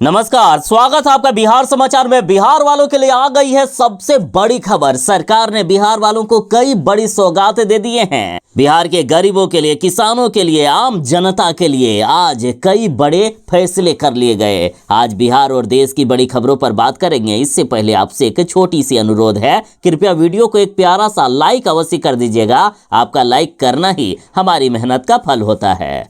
नमस्कार, स्वागत है आपका बिहार समाचार में। बिहार वालों के लिए आ गई है सबसे बड़ी खबर। सरकार ने बिहार वालों को कई बड़ी सौगातें दे दिए हैं। बिहार के गरीबों के लिए, किसानों के लिए, आम जनता के लिए आज कई बड़े फैसले कर लिए गए। आज बिहार और देश की बड़ी खबरों पर बात करेंगे। इससे पहले आपसे एक छोटी सी अनुरोध है, कृपया वीडियो को एक प्यारा सा लाइक अवश्य कर दीजिएगा। आपका लाइक करना ही हमारी मेहनत का फल होता है।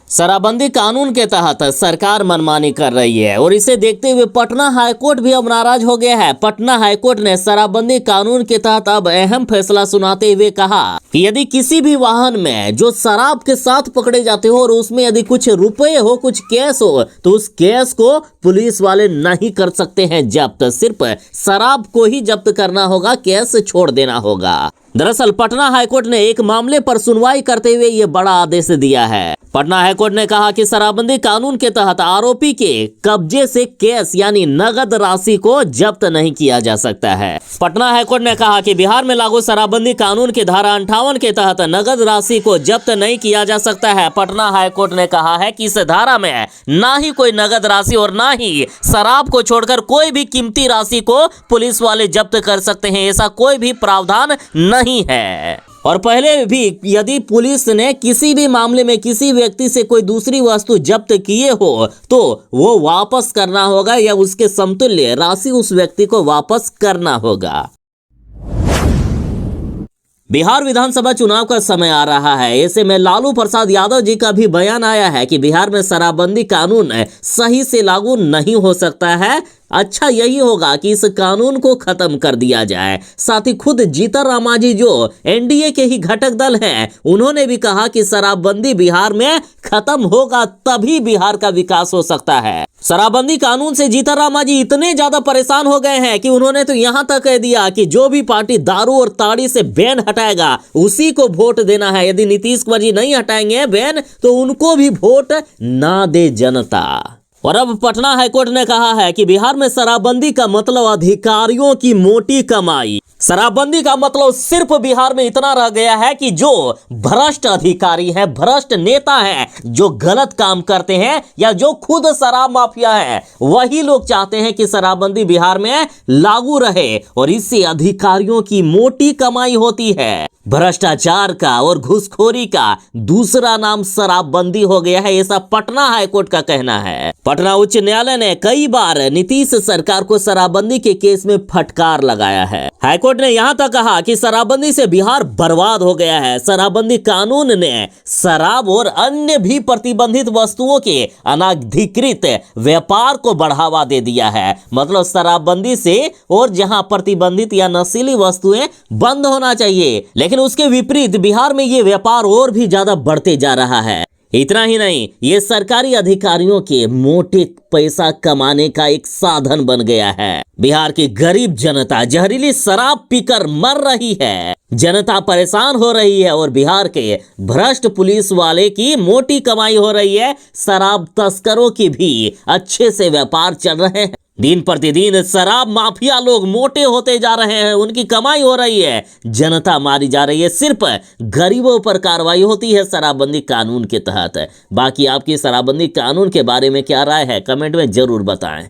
शराबबंदी कानून के तहत सरकार मनमानी कर रही है और इसे देखते हुए पटना हाईकोर्ट भी अब नाराज हो गया है। पटना हाईकोर्ट ने शराबबंदी कानून के तहत अब अहम फैसला सुनाते हुए कहा कि यदि किसी भी वाहन में जो शराब के साथ पकड़े जाते हो और उसमें यदि कुछ रुपए हो, कुछ कैश हो, तो उस कैश को पुलिस वाले नहीं कर सकते हैं जब्त। सिर्फ शराब को ही जब्त करना होगा, कैश छोड़ देना होगा। दरअसल पटना हाईकोर्ट ने एक मामले पर सुनवाई करते हुए ये बड़ा आदेश दिया है। पटना हाईकोर्ट ने कहा कि शराबबंदी कानून के तहत आरोपी के कब्जे से कैश यानी नगद राशि को जब्त नहीं किया जा सकता है। पटना हाईकोर्ट ने कहा कि बिहार में लागू शराबबंदी कानून की धारा 58 के तहत नगद राशि को जब्त नहीं किया जा सकता है। पटना हाईकोर्ट ने कहा है कि इस धारा में ना ही कोई नगद राशि और ना ही शराब को छोड़कर कोई भी कीमती राशि को पुलिस वाले जब्त कर सकते हैं। ऐसा कोई भी प्रावधान नहीं है। और पहले भी यदि पुलिस ने किसी भी मामले में किसी व्यक्ति से कोई दूसरी वस्तु जब्त किए हो तो वो वापस करना होगा या उसके समतुल्य राशि उस व्यक्ति को वापस करना होगा। बिहार विधानसभा चुनाव का समय आ रहा है। ऐसे में लालू प्रसाद यादव जी का भी बयान आया है कि बिहार में शराबबंदी कानून सही से लागू नहीं हो सकता है। अच्छा यही होगा कि इस कानून को खत्म कर दिया जाए। साथ ही खुद जीतन राम मांझी जो एनडीए के ही घटक दल हैं, उन्होंने भी कहा कि शराबबंदी बिहार में खत्म होगा तभी बिहार का विकास हो सकता है। शराबबंदी कानून से जीतन राम मांझी इतने ज्यादा परेशान हो गए हैं कि उन्होंने तो यहां तक कह दिया कि जो भी पार्टी दारू और ताड़ी से बैन हटाएगा उसी को वोट देना है। यदि नीतीश कुमार जी नहीं हटाएंगे बैन तो उनको भी वोट ना दे जनता। और अब पटना हाईकोर्ट ने कहा है कि बिहार में शराबबंदी का मतलब अधिकारियों की मोटी कमाई। शराबबंदी का मतलब सिर्फ बिहार में इतना रह गया है कि जो भ्रष्ट अधिकारी हैं, भ्रष्ट नेता हैं, जो गलत काम करते हैं या जो खुद शराब माफिया हैं, वही लोग चाहते हैं कि शराबबंदी बिहार में लागू रहे और इससे अधिकारियों की मोटी कमाई होती है। भ्रष्टाचार का और घूसखोरी का दूसरा नाम शराबबंदी हो गया है, ऐसा पटना हाईकोर्ट का कहना है। पटना उच्च न्यायालय ने कई बार नीतीश सरकार को शराबबंदी के केस में फटकार लगाया है। हाईकोर्ट ने यहां तक कहा कि शराबबंदी से बिहार बर्बाद हो गया है। शराबबंदी कानून ने शराब और अन्य भी प्रतिबंधित वस्तुओं के अनाधिकृत व्यापार को बढ़ावा दे दिया है। मतलब शराबबंदी से और जहां प्रतिबंधित या नशीली वस्तुएं बंद होना चाहिए, लेकिन उसके विपरीत बिहार में ये व्यापार और भी ज्यादा बढ़ते जा रहा है। इतना ही नहीं, ये सरकारी अधिकारियों के मोटे पैसा कमाने का एक साधन बन गया है। बिहार की गरीब जनता जहरीली शराब पीकर मर रही है, जनता परेशान हो रही है और बिहार के भ्रष्ट पुलिस वाले की मोटी कमाई हो रही है। शराब तस्करों की भी अच्छे से व्यापार चल रहे हैं। दिन प्रतिदिन शराब माफिया लोग मोटे होते जा रहे हैं, उनकी कमाई हो रही है, जनता मारी जा रही है। सिर्फ गरीबों पर कार्रवाई होती है शराबबंदी कानून के तहत। बाकी आपकी शराबबंदी कानून के बारे में क्या राय है, कमेंट में जरूर बताएं।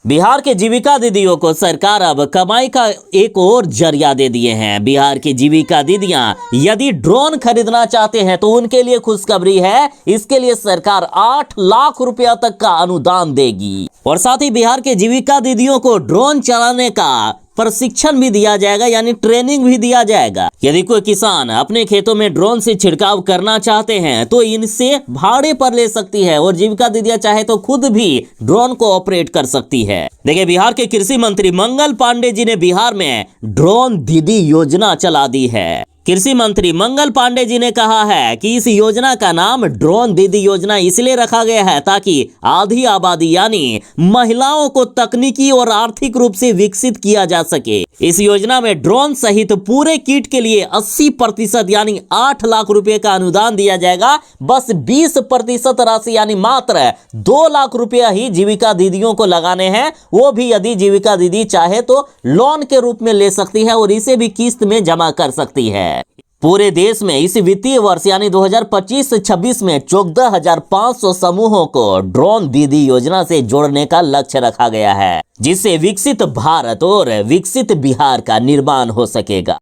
बिहार के जीविका दीदियों को सरकार अब कमाई का एक और जरिया दे दिए हैं। बिहार की जीविका दीदियां यदि ड्रोन खरीदना चाहते हैं तो उनके लिए खुशखबरी है। इसके लिए सरकार 8 लाख रुपया तक का अनुदान देगी और साथ ही बिहार के जीविका दीदियों को ड्रोन चलाने का प्रशिक्षण भी दिया जाएगा, यानी ट्रेनिंग भी दिया जाएगा। यदि कोई किसान अपने खेतों में ड्रोन से छिड़काव करना चाहते हैं तो इनसे भाड़े पर ले सकती है और जीविका दीदियां चाहे तो खुद भी ड्रोन को ऑपरेट कर सकती है। देखिए, बिहार के कृषि मंत्री मंगल पांडे जी ने बिहार में ड्रोन दीदी योजना चला दी है। कृषि मंत्री मंगल पांडे जी ने कहा है कि इस योजना का नाम ड्रोन दीदी योजना इसलिए रखा गया है ताकि आधी आबादी यानी महिलाओं को तकनीकी और आर्थिक रूप से विकसित किया जा सके। इस योजना में ड्रोन सहित पूरे किट के लिए 80% यानी 8 लाख रुपए का अनुदान दिया जाएगा। बस 20% राशि यानी मात्र 2 लाख रुपया ही जीविका दीदियों को लगाने हैं। वो भी यदि जीविका दीदी चाहे तो लोन के रूप में ले सकती है और इसे भी किस्त में जमा कर सकती है। पूरे देश में इस वित्तीय वर्ष यानी 2025-26 में 14,500 समूहों को ड्रोन दीदी योजना से जोड़ने का लक्ष्य रखा गया है, जिससे विकसित भारत और विकसित बिहार का निर्माण हो सकेगा।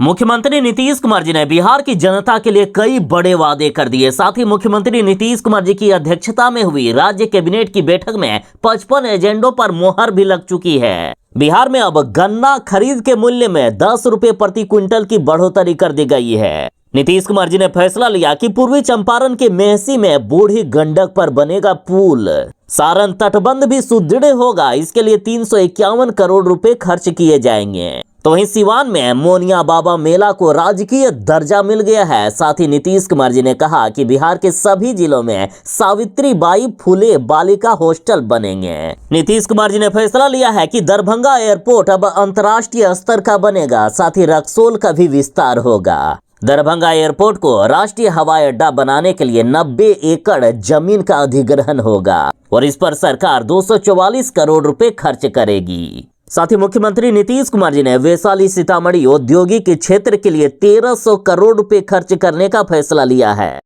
मुख्यमंत्री नीतीश कुमार जी ने बिहार की जनता के लिए कई बड़े वादे कर दिए। साथ ही मुख्यमंत्री नीतीश कुमार जी की अध्यक्षता में हुई राज्य कैबिनेट की बैठक में 55 एजेंडों पर मोहर भी लग चुकी है। बिहार में अब गन्ना खरीद के मूल्य में 10 रुपए प्रति क्विंटल की बढ़ोतरी कर दी गई है। नीतीश कुमार जी ने फैसला लिया कि पूर्वी चंपारण के मेहसी में बूढ़ी गंडक पर बनेगा पुल। सारण तटबंध भी सुदृढ़ होगा। इसके लिए 351 करोड़ रुपए खर्च किए जाएंगे। तो वहीं सिवान में मोनिया बाबा मेला को राजकीय दर्जा मिल गया है। साथ ही नीतीश कुमार जी ने कहा कि बिहार के सभी जिलों में सावित्रीबाई फुले बालिका हॉस्टल बनेंगे। नीतीश कुमार जी ने फैसला लिया है कि दरभंगा एयरपोर्ट अब अंतर्राष्ट्रीय स्तर का बनेगा। साथ ही रक्सौल का भी विस्तार होगा। दरभंगा एयरपोर्ट को राष्ट्रीय हवाई अड्डा बनाने के लिए 90 एकड़ जमीन का अधिग्रहण होगा और इस पर सरकार 244 करोड़ रुपए खर्च करेगी। साथ ही मुख्यमंत्री नीतीश कुमार जी ने वैशाली सीतामढ़ी औद्योगिक क्षेत्र के लिए 1300 करोड़ रुपए खर्च करने का फैसला लिया है।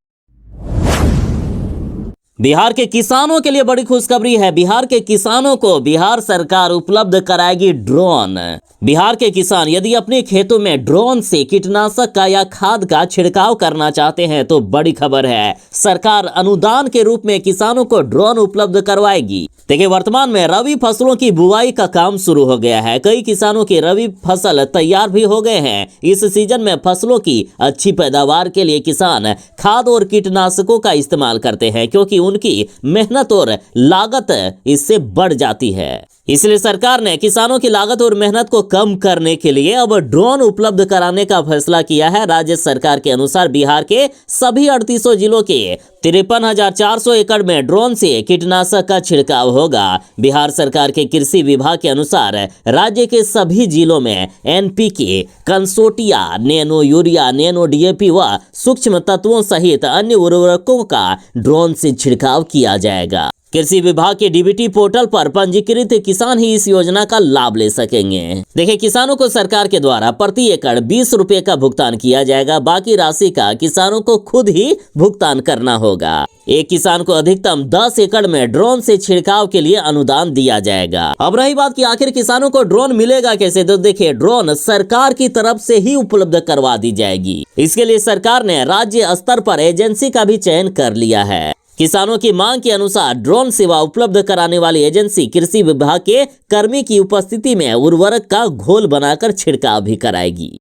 बिहार के किसानों के लिए बड़ी खुशखबरी है। बिहार के किसानों को बिहार सरकार उपलब्ध कराएगी ड्रोन। बिहार के किसान यदि अपने खेतों में ड्रोन से कीटनाशक का या खाद का छिड़काव करना चाहते हैं तो बड़ी खबर है, सरकार अनुदान के रूप में किसानों को ड्रोन उपलब्ध करवाएगी। देखिए, वर्तमान में रबी फसलों की बुआई का काम शुरू हो गया है। कई किसानों की रबी फसल तैयार भी हो गए हैं। इस सीजन में फसलों की अच्छी पैदावार के लिए किसान खाद और कीटनाशकों का इस्तेमाल करते हैं, क्योंकि उनकी मेहनत और लागत इससे बढ़ जाती है। इसलिए सरकार ने किसानों की लागत और मेहनत को कम करने के लिए अब ड्रोन उपलब्ध कराने का फैसला किया है। राज्य सरकार के अनुसार बिहार के सभी 38 जिलों के 53,400 एकड़ में ड्रोन से कीटनाशक का छिड़काव होगा। बिहार सरकार के कृषि विभाग के अनुसार राज्य के सभी जिलों में NPK, Kansotia, nano urea, nano DAP व सूक्ष्म तत्वों सहित अन्य उर्वरकों का ड्रोन से छिड़काव किया जाएगा। कृषि विभाग के DBT पोर्टल पर पंजीकृत किसान ही इस योजना का लाभ ले सकेंगे। देखिए, किसानों को सरकार के द्वारा प्रति एकड़ 20 रुपए का भुगतान किया जाएगा। बाकी राशि का किसानों को खुद ही भुगतान करना होगा। एक किसान को अधिकतम 10 एकड़ में ड्रोन से छिड़काव के लिए अनुदान दिया जाएगा। अब रही बात कि आखिर किसानों को ड्रोन मिलेगा कैसे, तो देखिए, ड्रोन सरकार की तरफ से ही उपलब्ध करवा दी जाएगी। इसके लिए सरकार ने राज्य स्तर पर एजेंसी का भी चयन कर लिया है। किसानों की मांग के अनुसार ड्रोन सेवा उपलब्ध कराने वाली एजेंसी कृषि विभाग के कर्मी की उपस्थिति में उर्वरक का घोल बनाकर छिड़काव भी कराएगी।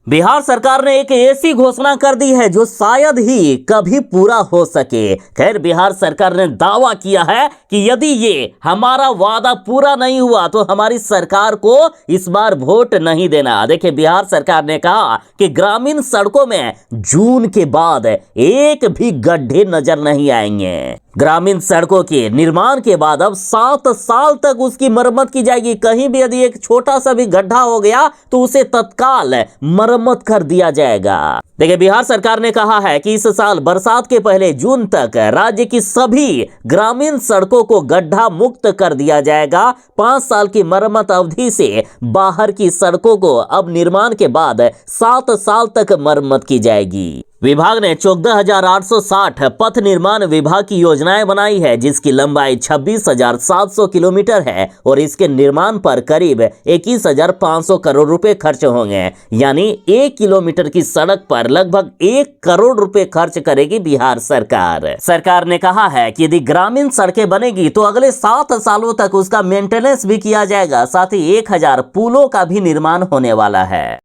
बिहार सरकार ने एक ऐसी घोषणा कर दी है जो शायद ही कभी पूरा हो सके। खैर, बिहार सरकार ने दावा किया है कि यदि ये हमारा वादा पूरा नहीं हुआ तो हमारी सरकार को इस बार वोट नहीं देना। देखिए, बिहार सरकार ने कहा कि ग्रामीण सड़कों में जून के बाद एक भी गड्ढे नजर नहीं आएंगे। ग्रामीण सड़कों के निर्माण के बाद अब 7 साल तक उसकी मरम्मत की जाएगी। कहीं भी यदि एक छोटा सा भी गड्ढा हो गया तो उसे तत्काल मरम्मत कर दिया जाएगा। देखिए, बिहार सरकार ने कहा है कि इस साल बरसात के पहले जून तक राज्य की सभी ग्रामीण सड़कों को गड्ढा मुक्त कर दिया जाएगा। 5 साल की मरम्मत अवधि से बाहर की सड़कों को अब निर्माण के बाद 7 साल तक मरम्मत की जाएगी। विभाग ने 14,860 पथ निर्माण विभाग की योजनाएं बनाई है, जिसकी लंबाई 26,700 किलोमीटर है और इसके निर्माण पर करीब 21,500 करोड़ रुपए खर्च होंगे। यानी 1 किलोमीटर की सड़क पर लगभग 1 करोड़ रुपए खर्च करेगी बिहार सरकार। सरकार ने कहा है कि यदि ग्रामीण सड़कें बनेगी तो अगले 7 सालों तक उसका मेंटेनेंस भी किया जाएगा। साथ ही 1000 पुलों का भी निर्माण होने वाला है।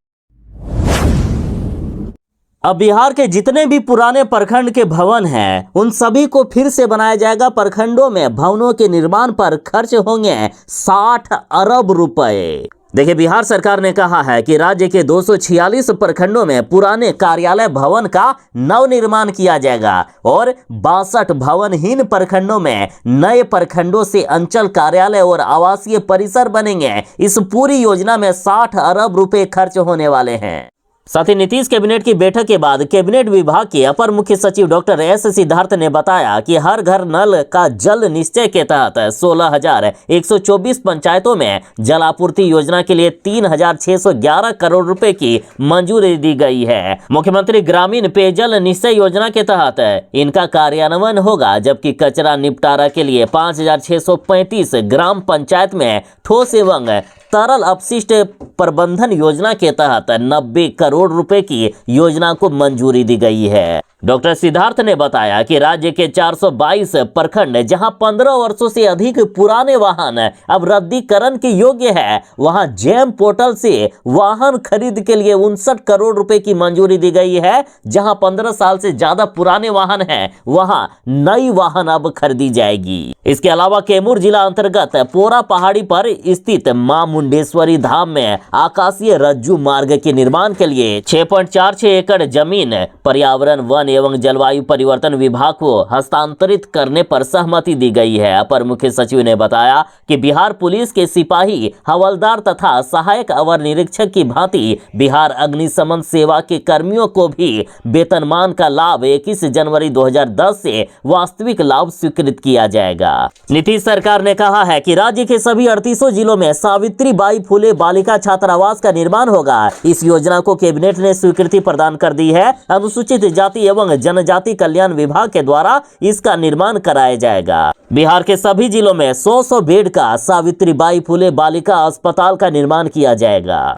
अब बिहार के जितने भी पुराने प्रखंड के भवन हैं उन सभी को फिर से बनाया जाएगा। प्रखंडों में भवनों के निर्माण पर खर्च होंगे 60 अरब रुपए। देखिए, बिहार सरकार ने कहा है कि राज्य के 246 प्रखंडों में पुराने कार्यालय भवन का नव निर्माण किया जाएगा और 62 भवनहीन प्रखंडों में नए प्रखंडों से अंचल कार्यालय और आवासीय परिसर बनेंगे। इस पूरी योजना में 60 अरब रुपए खर्च होने वाले हैं। साथ ही नीतीश कैबिनेट की बैठक के बाद कैबिनेट विभाग के अपर मुख्य सचिव डॉक्टर एस सिद्धार्थ ने बताया कि हर घर नल का जल निश्चय के तहत 16,124 पंचायतों में जल आपूर्ति योजना के लिए 3,611 करोड़ रुपए की मंजूरी दी गई है। मुख्यमंत्री ग्रामीण पेयजल निश्चय योजना के तहत इनका कार्यान्वयन होगा, जबकि कचरा निपटारा के लिए 5,635 ग्राम पंचायत में ठोस एवं तरल अपशिष्ट प्रबंधन योजना के तहत 90 करोड़ रुपए की योजना को मंजूरी दी गई है। डॉक्टर सिद्धार्थ ने बताया कि राज्य के 422 प्रखंड जहां 15 वर्षों से अधिक पुराने वाहन अब रद्दीकरण के योग्य है, वहां जेम पोर्टल से वाहन खरीद के लिए 59 करोड़ रुपए की मंजूरी दी गई है। जहां 15 साल से ज्यादा पुराने वाहन हैं, वहां नई वाहन अब खरीदी जाएगी। इसके अलावा कैमूर जिला अंतर्गत पोरा पहाड़ी पर स्थित मां मुंडेश्वरी धाम में आकाशीय रज्जू मार्ग के निर्माण के लिए 6.46 एकड़ जमीन पर्यावरण वन एवं जलवायु परिवर्तन विभाग को हस्तांतरित करने पर सहमति दी गई है। अपर मुख्य सचिव ने बताया कि बिहार पुलिस के सिपाही, हवलदार तथा सहायक अवर निरीक्षक की भांति बिहार अग्निशमन सेवा के कर्मियों को भी वेतनमान का लाभ 21 जनवरी 2010 से वास्तविक लाभ स्वीकृत किया जाएगा। नीतीश सरकार ने कहा है कि राज्य के सभी 38 जिलों में सावित्रीबाई फुले बालिका छात्रावास का निर्माण होगा। इस योजना को कैबिनेट ने स्वीकृति प्रदान कर दी है। अनुसूचित जाति एवं जनजाति कल्याण विभाग के द्वारा इसका निर्माण कराया जाएगा। बिहार के सभी जिलों में 100 बेड का सावित्रीबाई फुले बालिका अस्पताल का निर्माण किया जाएगा।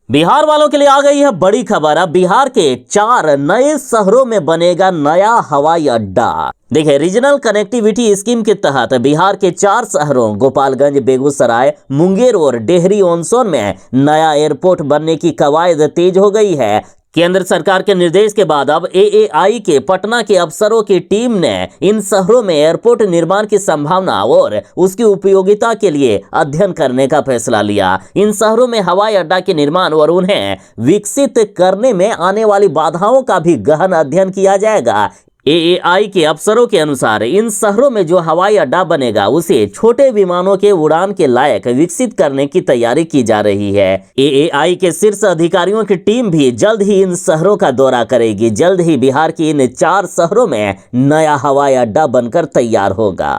बिहार वालों के लिए आ गई है बड़ी खबर। अब बिहार के 4 नए शहरों में बनेगा नया हवाई अड्डा। देखिए, रीजनल कनेक्टिविटी स्कीम के तहत बिहार के 4 शहरों गोपालगंज, बेगूसराय, मुंगेर और डेहरी ऑन सोन में नया एयरपोर्ट बनने की कवायद तेज हो गई है। केंद्र सरकार के निर्देश के बाद अब AAI के पटना के अफसरों की टीम ने इन शहरों में एयरपोर्ट निर्माण की संभावना और उसकी उपयोगिता के लिए अध्ययन करने का फैसला लिया। इन शहरों में हवाई अड्डा के निर्माण और उन्हें विकसित करने में आने वाली बाधाओं का भी गहन अध्ययन किया जाएगा। AAI के अफसरों के अनुसार इन शहरों में जो हवाई अड्डा बनेगा उसे छोटे विमानों के उड़ान के लायक विकसित करने की तैयारी की जा रही है। AAI के शीर्ष अधिकारियों की टीम भी जल्द ही इन शहरों का दौरा करेगी। जल्द ही बिहार की इन 4 शहरों में नया हवाई अड्डा बनकर तैयार होगा।